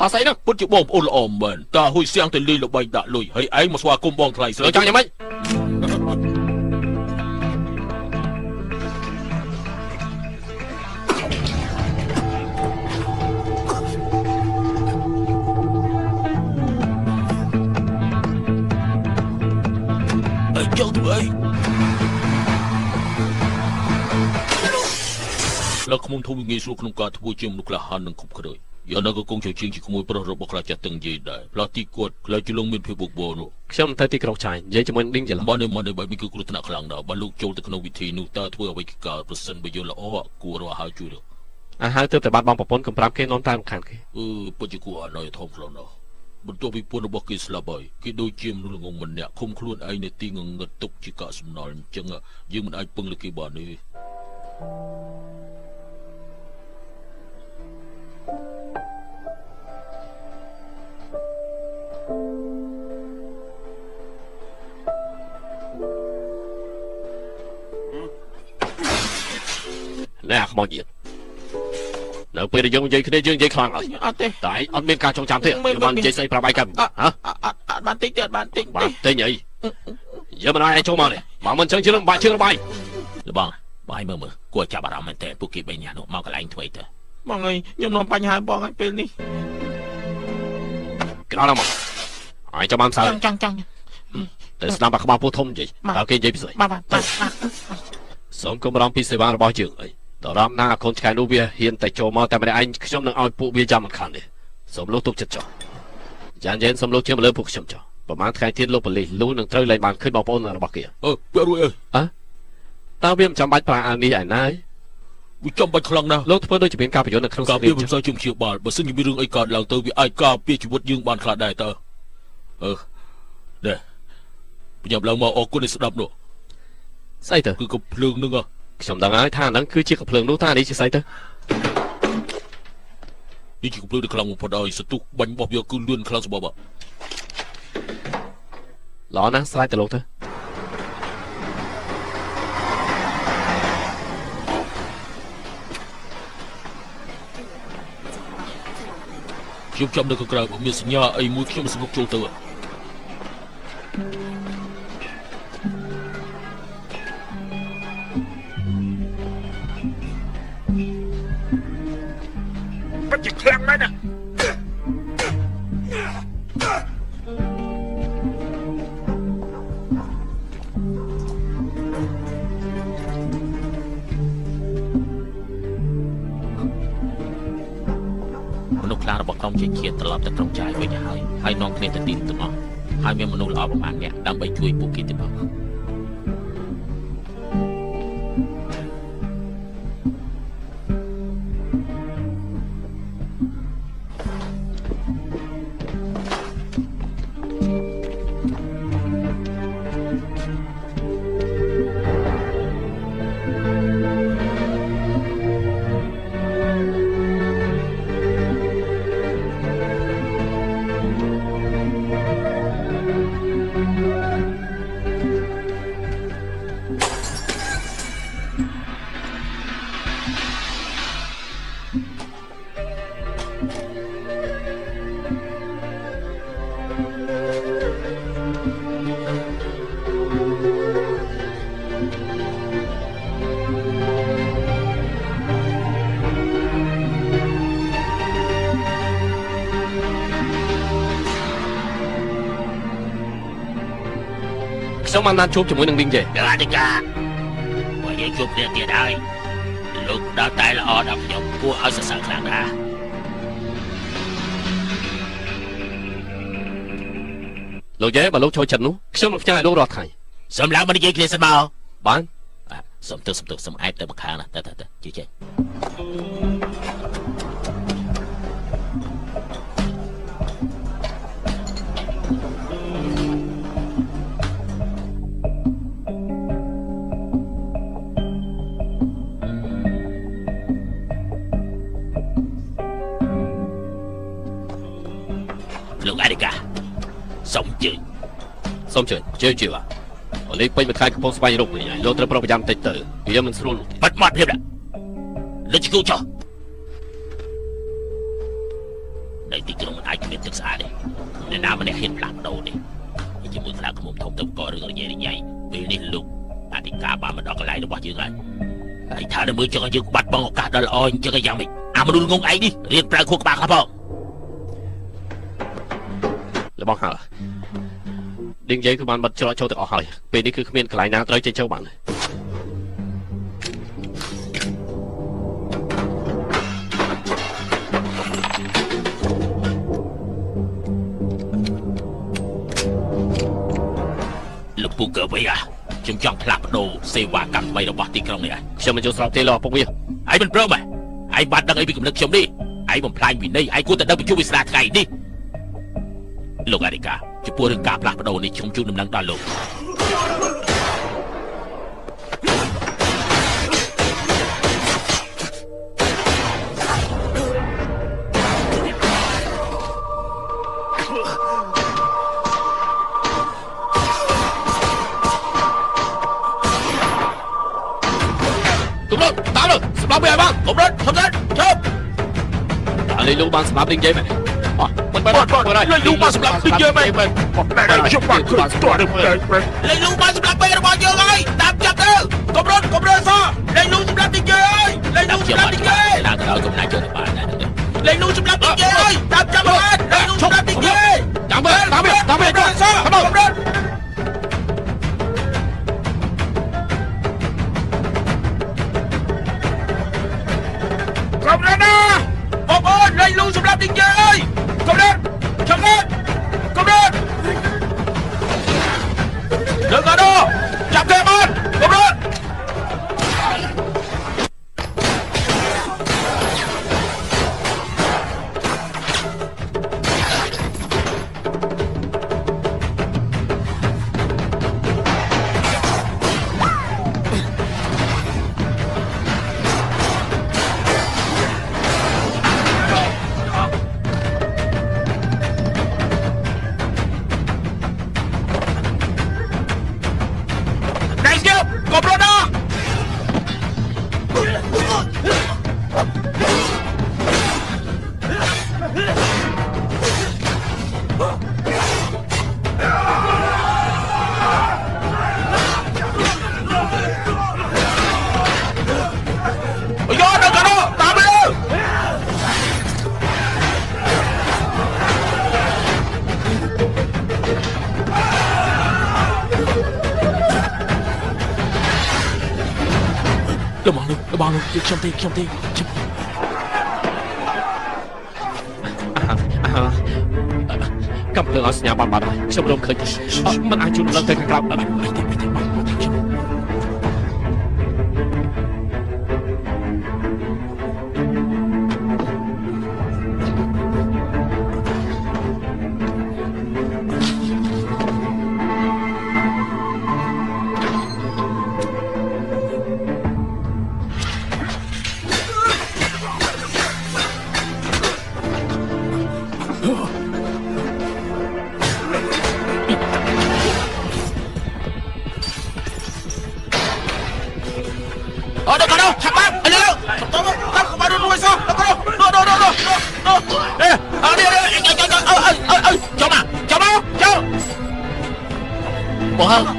ta say đó bút chữ bom ôn là ồm bền ta hôi xiang tên ly là bay đã lùi hãy ấy mà xoa cùng bom thay sửa chăng nhá mấyចូលទៅអីលោកខ្ញុំធំងាយស្រួលក្នុងការធ្វើជាមនុស្សក្លាហាននិងគ្រប់គ្រងយ៉ាងណាក៏គង់ជាជាងជាមួយប្រុសរបស់ខ្លាចចាស់ទាំងយាយដែរផ្លាស់ទីគាត់ខ្លាចជាលងមានភាពបបោនោះខ្ញុំទៅទីក្រុងឆាយនិយាយជាមួយឌីងច្រឡំបានបែបនេះគឺគ្រោះថ្នាក់ខ្លាំងណាស់បើលោកចូលទៅក្នុងវិធីនោះតើធ្វើអ្វីកើតប្រសិនបើយល់ល្អគួររកហៅជួយទៅហើយទៅតែបាត់បងប្រពន្ធកំប្រាប់គេនាំតាមខានគេពិតជាគួរអនុញ្ញាតធំខ្លាំងណាស់បន្ទាប់ពីពន្ធរបស់គេស្លាប់ហើយគេដូចជាមនុស្សល្ងងម្នាក់ឃុំខ្លួនឯងនៅទីងងឹតទុកជាកាកសំណល់អញ្ចឹងយើងមិនអាចពឹងលើគេបានទេណែខ្មោចទៀតនៅពេលដែលយើងនិយាយគ្នាយើងនិយាយខ្លាំងហើយអត់ទេតែអត់មានការចងចាំទេបាននិយាយស្អីប្រាប់ឯកហ៎អត់បានតិចទៀតបានតិចអីយើងមិនឲ្យឯងចូលមកនេះបើមិនចឹងជឿនឹងបាក់ជឿនឹងបាយលបងបាយមើលគួរចាប់អារម្មណ៍មែនតើពួកគេ3នាក់នោះមកកន្លែងធ្វើទៅបងអើយខ្ញុំនាំបញ្ហាបងឲ្យពេលនេះក្រោយមកឲ្យចាំបានសើចង់តែស្ដាប់អាក្បាលពោះធំនិយាយតើគេនិយាយពីស្អីបាទសូមកុំរំពីសេវារបស់យើងអីតរំណាកូនឆ្កែនោះវាហ៊ានតែចូលមកតែម្នាក់ឯងខ្ញុំនឹងឲ្យពួកវាចាំមិនខានទេសូមលោកទុកចិត្តចុះយ៉ាងយ៉ែនសូមលោកជឿមកលើពួកខ្ញុំចុះប្រហែលថ្ងៃទៀតលោកប៉ូលីសលោកនឹងត្រូវលែងបានឃើញបងប្អូនរបស់គេពាក់រួចតើវាមិនចាំបាច់ប្រើអានេះឯណាវាចាំបាច់ខ្លាំងណាស់លោកធ្វើដូចជាមានការប្រយោជន៍នៅក្នុងការវាមិនសូវជំនឿបាល់បើសិនជាមានរឿងអីកើតឡើងទៅវាអាចការពារជីវិតយើងបានខ្លះដែរតើនេះបញ្ញាប់ឡើងមកអរគុណដែលស្ដាប់នោះស្អីទៅគឺកំភ្លើងនឹងខ្ញុំដឹងហើយថាហ្នឹងគឺជាកំភ្លើងនោះថានេះជាស្អីទៅនេះជាកំភ្លើងដែលខ្លាំងបំផុតហើយសន្ទុះបាញ់របស់វាគឺលឿនខ្លាំងសម្បត្តិល្អណាស់ស្រេចទៅលោកទៅខ្ញុំចាំនៅខាងក្រៅបើមានសញ្ញាអីមួយខ្ញុំសម្រុកចូលទៅបាច់ខ្លាំងណាស់ណាមនុស្សខ្លាំងរបស់ក្រុមជាជាតិត្រឡប់ទៅក្រុមចាយវិញហើយនាំគ្នាទៅទីទាំងអស់ហើយមានមនុស្សល្អប្រមាណអ្នកដើម្បីជួយពួកគេទៅផងខ្ញុំបានជួបជាមួយនឹងឌីងចេអាឌីកាបើយើងជួបគ្នាទៀតហើយលោកដើរតែល្អដល់ខ្ញុំគួរឲ្យសរសើរខ្លាំងណាស់លោកចេបើលោកចូលចិត្តនោះខ្ញុំនឹងផ្ញើឲ្យលោករាល់ថ្ងៃសូមឡើងមកនិយាយគ្នាសិនមកបានសូមសូមអែបទៅម្ខាងណាទៅជិះលោកអាឌីកាសូមជឿជឿអូលេពេញមួយខែកំពុងស្វែងរកនេះលោកត្រូវប្រុងប្រយ័ត្នតិចទៅវាមិនស្រួលបាត់មាត់ភាពដែរលើជគូចុះដៃ ទីក្រុងមិនអាចគ្មានទឹកស្អាតទេអ្នកណាម្នាក់ហ៊ានផ្លាស់ប្ដូរទេជាមួយខ្លាឃ្មុំធំទៅក៏រឿងរញ៉េរញ៉ៃពេលនេះលោកអធិការបានមកដល់កន្លែងរបស់យើងហើយថាដល់មើលចង់ឲ្យយើងបាត់បង់ឱកាសដ៏ល្អអញ្ចឹងយ៉ាងម៉េចអាមនុស្សងងឯងនេះរៀនប្រើខួរក្បាលខ្លះផងលបងហើឌីងយាយគឺបានបិទច្រកចូលទាំងអស់ហើយពេលនេះគឺគ្មានកន្លែងណាត្រូវចេញចូលបានលោកពូកើវិញខ្ញុំចង់ផ្លាស់ប្ដូរសេវាកម្មថ្មីរបស់ទីក្រុងនេះខ្ញុំមិនចូលស្របទេលោកពុកវាឯងមិនព្រមឯងបានដឹងអីពីគំនិតខ្ញុំនេះឯងបំផ្លាញវិន័យឯងគួរតែដឹងបញ្ជូវាសនាថ្ងៃនេះលោកអារិកាចំពោះរឿងការផ្លាស់ប្ដូរនេះខ្ញុំជូនដំណឹងដល់លោកសម្រាប់វាបងកម្រិតឈប់លេងលូបានសម្រាប់លេងយាយមែនមិនបានលេងលូបានសម្រាប់លេងយាយមែនខ្ញុំបានឃើញស្ទាត់លេងលូបានសម្រាប់ពេលរបស់យើងហើយតាមចាប់ទៅកម្រិតសលេងលូសម្រាប់លេងយាយលេងលូសម្រាប់លេងយាយតាមទៅកំណាចចូលទៅបានដែរលេងលូសម្រាប់លេងយាយតាមចាប់បានលេងលូសម្រាប់លេងយាយតាមវាសកម្រិតកម្រិតណាបងប្អូនលេងលូសម្រាប់លេងយាយកម្រិតលើកដោចាប់គេបានកម្រិតបងខ្ញុំទេកំភ្លើងអសញ្ញាបានហើយខ្ញុំរំឃើញមិនអាចជួនឡើងទៅខាងក្រៅបានទេ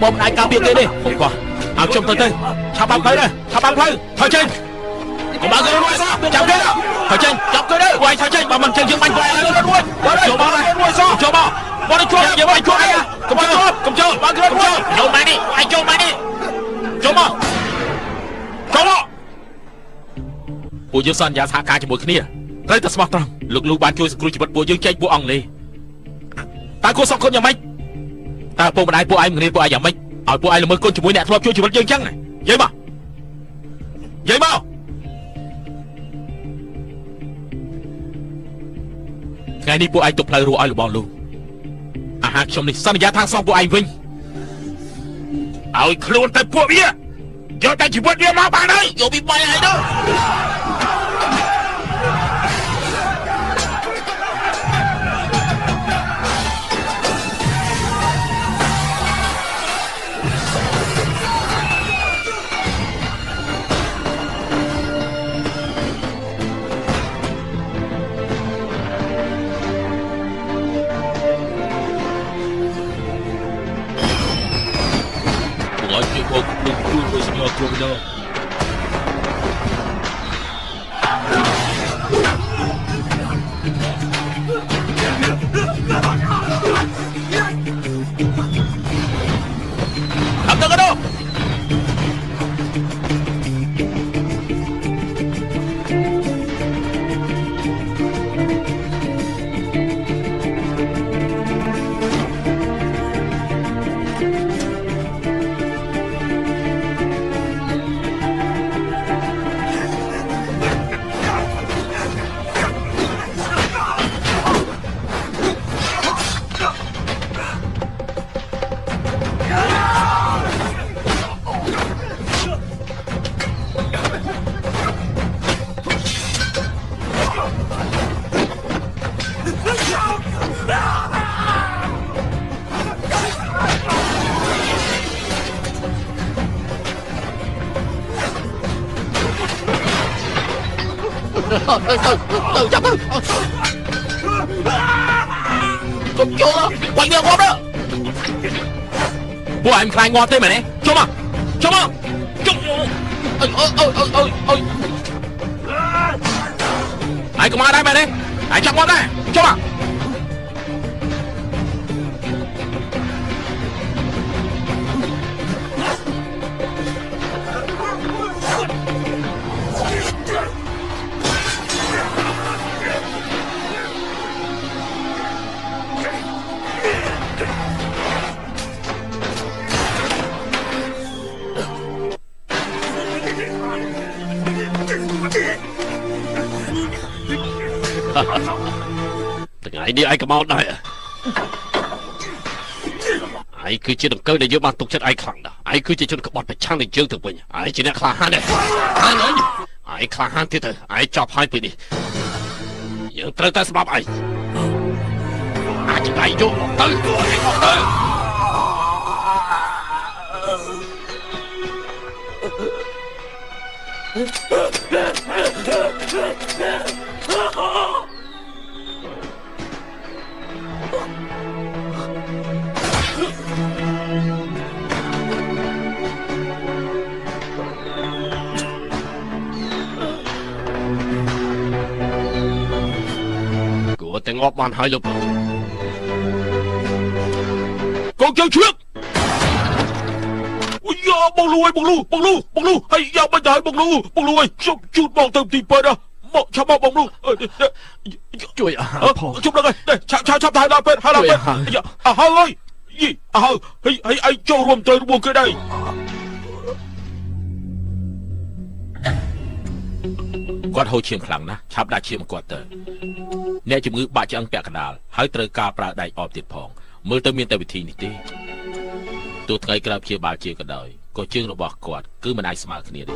បងអាចការពារគេទេបងកោះឲ្យខ្ញុំទៅឆាប់បើកផ្លូវដែរឆាប់បើកផ្លូវថយចេញកុំបើកគេរួចសោះចាប់គេថយចេញចាប់គេទៅវាយថយចេញបើមិនចេញយើងបាញ់វាយរួចចូលមករួចសោះចូលមកបងទៅជួយយើងវាយជួយកុំចូលបើកគេរួចចូលមកនេះឲ្យចូលមកនេះចូលមកពួកយើងសន្យាសហការជាមួយគ្នាត្រូវតែស្មោះត្រង់លោកលូបានជួយសង្គ្រោះជីវិតពួកយើងចេញពួកអង់គ្លេសតើគួរសង្ឃឹមយ៉ាងម៉េចតើពុកម្ដាយពួកឯងមិនរៀនពួកឯងយ៉ាងម៉េចឲ្យពួកឯងល្មើសគុណជាមួយអ្នកធ្លាប់ជួយជីវិតយើងចឹងយាយមកថ្ងៃនេះពួកឯងទុកផ្លូវរស់ឲ្យរបស់លោកអាហារខ្ញុំនេះសន្យាថាសងពួកឯងវិញឲ្យខ្លួនទៅពួកវាយកតែជីវិតវាមកបានហើយយកពីបាយហើយទៅ ទៅអត់ទៅកដោទៅចាប់ទៅកុំចូលបាញ់វាងាប់ទៅពួកឯងខ្លាចងាប់ទេមែនទេចូលមកចូលមកចូលអើឯងក៏មកដែរមែនទេឯងចាប់ងាប់ដែរចូលមកថ្ងៃនេះឯងក៏មកដែរឯងគឺជាដង្កើដែលយើងបានទុកចិត្តឯងខ្លាំងណាស់ឯងគឺជាជនក្បត់ប្រឆាំងនឹងយើងទៅវិញឯងជាអ្នកក្លាហានដែរឯងក្លាហានទៀតទៅឯងចប់ហើយពីនេះយើងត្រូវតែសម្រាប់ឯងអាចដៃយកមកទៅតែងាប់បានហើយលោកកូនជើងឈឿកអូយ៉ាបងលូហើយយ៉ាមិនដែរបងលូអើយខ្ញុំជូតបងទៅទីពេទ្យមកឆាប់មកបងលូជួយជុំដល់ហើយឆាប់ទៅដល់ពេទ្យហើយហើយយីហើយឯងចូលរួមទៅរបួសគេដែរគាត់ហូរឈាមខ្លាំងណាស់ឆាប់ដាក់ឈាមគាត់ទៅអ្នកជំងឺបាក់ឆ្អឹងពាក់កណ្ដាលហើយត្រូវការប្រើដៃអបទៀតផងមើលទៅមានតែវិធីនេះទេទោះថ្ងៃក្រោយព្យាបាលជាក៏ដោយក៏ជើងរបស់គាត់គឺមិនអាចស្មើគ្នាទេ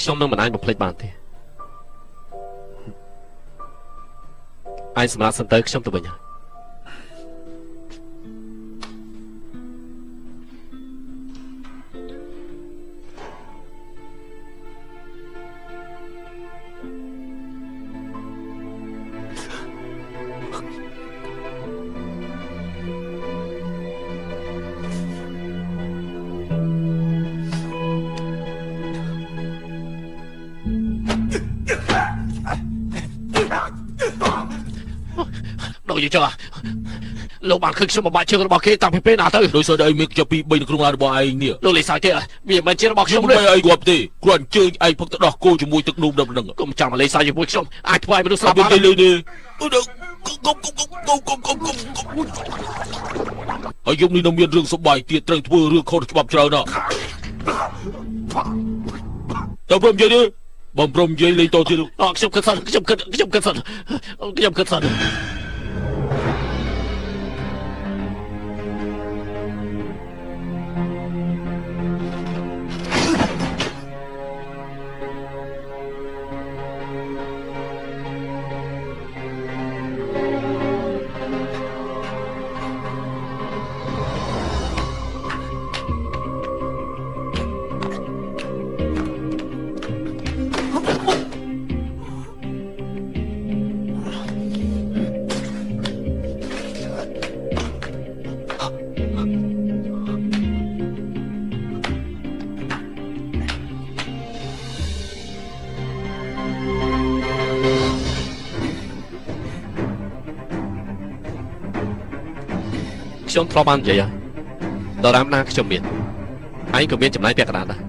ខ្ញុំនឹងមិនអាចបំភ្លេចបានទេឯងសម្រាប់សិនទៅខ្ញុំទៅវិញហើយដូចជាលោកបានឃើញខ្ញុំបបាក់ជើងរបស់គេតាំងពីពេលណាទៅដោយសារតែឯងមានចាប់ពី3ក្នុងក្រុមរបស់ឯងនេះលោកលេសើចទេវាមិនជារបស់ខ្ញុំទេឯងគាត់ទេគ្រាន់ជើងឯងផឹកទៅដោះគោជាមួយទឹកនោមដល់ហ្នឹងកុំចាំលេសើចជាមួយខ្ញុំអាចធ្វើឲ្យមនុស្សស្លាប់បានទេ ហើយយប់នេះនៅមានរឿងសប្បាយទៀតត្រូវធ្វើរឿងខុសច្បាប់ច្រើនណាស់តើព្រមនិយាយទេបំព្រមនិយាយលេងតទៀតខ្ញុំគិតសិនខ្ញុំគិតសិនខ្ញុំធ្លាប់បាននិយាយហើយដរាបណាខ្ញុំមានឯងក៏មានចំណាយពាក់កណ្ដាលដែរ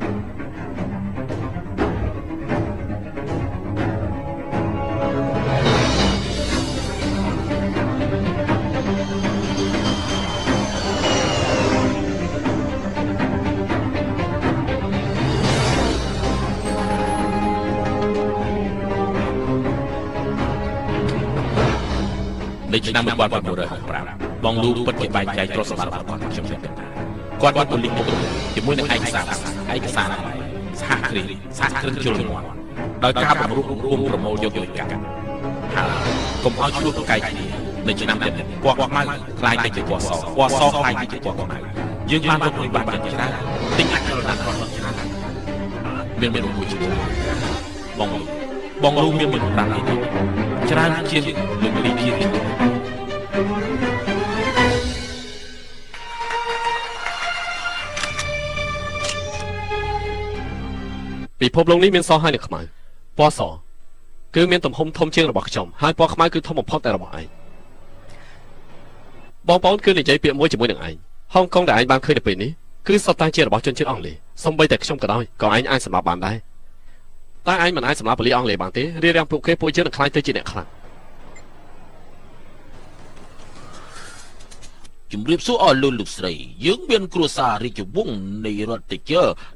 នៅឆ្នាំ1965បងលូពិតជាបែងចែកទ្រព្យសម្បត្តិរបស់គាត់ខ្ញុំគិតថាគាត់បានពលិកមុខជាមួយនឹងឯកសារសហគ្រាសជ្រុលមាត់ដោយការបង្រួបបង្រួមប្រមូលយកយុទ្ធកម្មហើយកុំឲ្យឆ្លោះប្រកែកគ្នានៅឆ្នាំនេះពណ៌ខ្មៅខ្លាយទៅជាពណ៌សខ្លាយទៅជាពណ៌ខ្មៅយើងបានរកលុយបានយ៉ាងច្រើនទិញអចលនទ្រព្យច្រើនមានមនុស្សមួយច្រើនបងលូមានមនុស្សប្រាំនេះច្រើនជាងលោកលីភៀនពិភពលោកនេះមានសហើយនិងខ្មៅពណ៌សគឺមានទំហំធំជាងរបស់ខ្ញុំហើយពណ៌ខ្មៅគឺធំបំផុតតែរបស់ឯងបងប្អូនគឺនិយាយពាក្យមួយជាមួយនឹងឯងហុងកុងដែលឯងបានឃើញនៅពេលនេះគឺសុទ្ធតែជារបស់ជនជាតិអង់គ្លេសសូម្បីតែខ្ញុំក៏ដោយក៏ឯងអាចសម្លាប់បានដែរតែឯងមិនអាចសម្លាប់ប៉ូលីសអង់គ្លេសបានទេរារាំងពួកគេពួកយើងនឹងខ្លាចទៅជាអ្នកខ្លាំងជំរាបសួរអស់លោកស្រីយើងមានគ្រួសាររាជវង្សនៃរដ្ឋតិច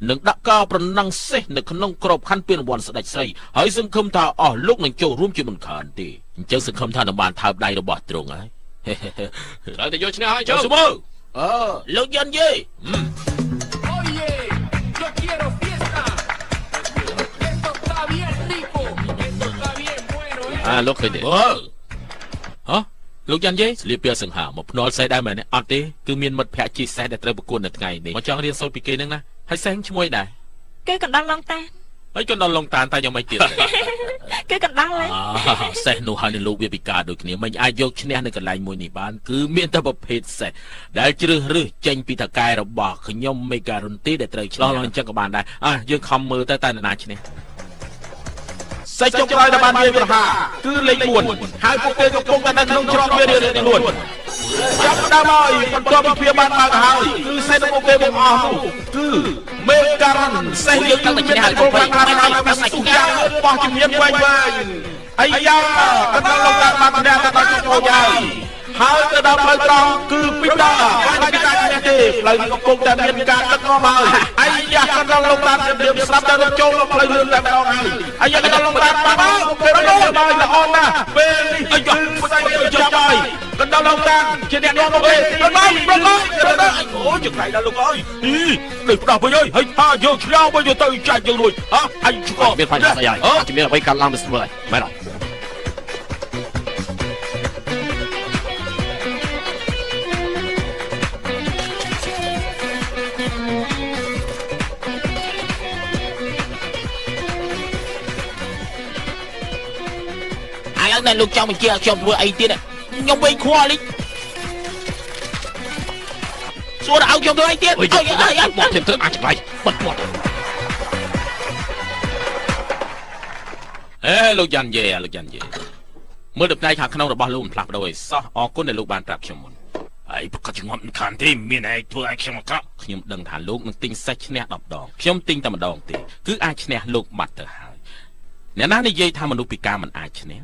នឹងដាក់ការប្រណាំងសេះនៅក្នុងក្របខ័ណ្ឌពានរង្វាន់ស្ដេចស្រីហើយសង្ឃឹមថាអស់លោកនឹងចូលរួមជាមិនខានទេអញ្ចឹងសង្ឃឹមថានឹងបានថើបដៃរបស់ទ្រង់ហើយត្រូវតែយកឈ្នះហើយចូលមើលលោកយ៉ាន់យេលោកឃើញទេលោកយ៉ាន់យេស្លៀកពាក់សង្ហាមកភ្នាល់សេះដែរមែនទេអត់ទេគឺមានមិត្តភក្តិជិះសេះដែលត្រូវប្រកួតនៅថ្ងៃនេះមកចង់រៀនសូត្រពីគេនឹងណាហើយសេះឈ្មោះដែរគេកណ្ដាលឡងតានហើយកណ្ដាលឡងតានតែយ៉ាងម៉េចទៀតគេកណ្ដាលហើយសេះនោះហើយនឹងលោកវាពិការដូចគ្នាមិនអាចយកឈ្នះនៅកន្លែងមួយនេះបានគឺមានតែប្រភេទសេះដែលជ្រើសរើសចេញពីតកែរបស់ខ្ញុំមេហ្គារុនទីដែលត្រូវឆ្លោះឡើងអញ្ចឹងក៏បានដែរយើងខំមើលទៅតែនរណាឈ្នះសេចចុងក្រោយដែលបាននិយាយប្រហាគឺលេខ4ហើយពួកគេកំពុងតែនៅក្នុងច្រកវារៀងខ្លួនចាប់ដើមហើយបន្ទាប់ពីវាបានបើកហើយគឺសេះរបស់គេបង្អស់នោះគឺមេការ៉ាន់សេះយើងតែឈ្នះហើយគ្រប់ខាងណាបានសុខយ៉ាងបោះជំនាញវែងអាយ៉ាកណ្ដាលលោកតាបានឈ្នះតែដល់ចុងហើយហើយទៅដល់ផ្លូវត្រង់គឺពីដាហើយពីដាឈ្នះទេផ្លូវកំពុងតែមានការដឹកនាំហើយអាយ៉ាកណ្ដាលលោកតាជំរាបស្រាប់តែរត់ចូលមកផ្លូវលឿនតែម្ដងហើយអាយ៉ាកណ្ដាលលោកតាបានគេរត់ចូលហើយល្អណាស់ពេលនេះអាយ៉ាផ្សាយទៅចាប់ហើយកណ្ដាលលោកតាជាអ្នកនាំមកទេរត់អូចង្រៃដល់លោកអើយនេះផ្ដោះវិញហើយថាយើងឆ្លងវិញទៅចាច់យើងរួចហើយឆ្កល់មានបញ្ហាស្អីហើយជំនាញអ្វីកាន់ឡើងមិនស្មើហើយមែនអត់តែលោកចង់បញ្ជាក់ខ្ញុំធ្វើអីទៀតខ្ញុំវិញខ្វល់នេះសួរឲ្យខ្ញុំធ្វើអីទៀតអីមកខ្ញុំធ្វើអាចឆ្លៃបិទមាត់លោកយ៉ាន់យេមើលទៅផ្នែកខាងក្នុងរបស់លោកមិនផ្លាស់ប្ដូរឯសោះអរគុណដែលលោកបានប្រាប់ខ្ញុំមុនហើយប្រកាសជាងាប់មិនខានទេមានឯងធ្វើឲ្យខ្ញុំអាក្រក់ខ្ញុំដឹងថាលោកនឹងទិញសេះឈ្នះ10ដងខ្ញុំទិញតែម្ដងទេគឺអាចឈ្នះលោកបាត់ទៅហើយអ្នកណានិយាយថាមនុស្សពិការមិនអាចឈ្នះ